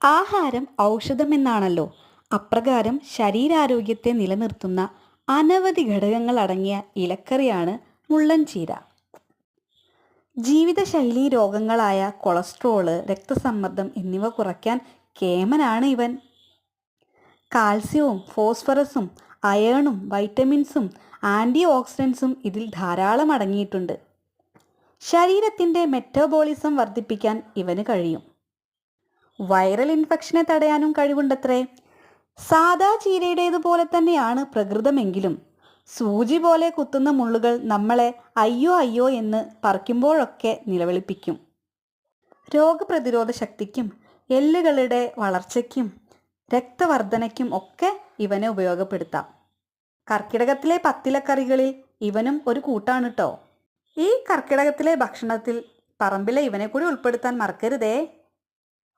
ആഹാരം ഔഷധമെന്നാണല്ലോ. അപ്രകാരം ശരീരാരോഗ്യത്തെ നിലനിർത്തുന്ന അനവധി ഘടകങ്ങൾ അടങ്ങിയ ഇലക്കറിയാണ് മുള്ളൻചീര. ജീവിതശൈലീ രോഗങ്ങളായ കൊളസ്ട്രോള്, രക്തസമ്മർദ്ദം എന്നിവ കുറയ്ക്കാൻ കേമനാണ് ഇവൻ. കാൽസ്യവും ഫോസ്ഫറസും അയേണും വൈറ്റമിൻസും ആൻറ്റി ഓക്സിഡൻസും ഇതിൽ ധാരാളം അടങ്ങിയിട്ടുണ്ട്. ശരീരത്തിൻ്റെ മെറ്റബോളിസം വർദ്ധിപ്പിക്കാൻ ഇവന് കഴിയും. വൈറൽ ഇൻഫെക്ഷനെ തടയാനും കഴിവുണ്ടത്രേ. സാദാ ചീരയുടേതുപോലെ തന്നെയാണ് പ്രകൃതമെങ്കിലും സൂചി പോലെ കുത്തുന്ന മുള്ളുകൾ നമ്മളെ അയ്യോ അയ്യോ എന്ന് പറിക്കുമ്പോഴൊക്കെ നിലവിളിപ്പിക്കും. രോഗപ്രതിരോധ ശക്തിക്കും എല്ലുകളുടെ വളർച്ചയ്ക്കും രക്തവർദ്ധനയ്ക്കും ഒക്കെ ഇവനെ ഉപയോഗപ്പെടുത്താം. കർക്കിടകത്തിലെ പത്തിലക്കറികളിൽ ഇവനും ഒരു കൂട്ടാണ് കേട്ടോ. ഈ കർക്കിടകത്തിലെ ഭക്ഷണത്തിൽ പറമ്പിലെ ഇവനെ കൂടി ഉൾപ്പെടുത്താൻ മറക്കരുതേ.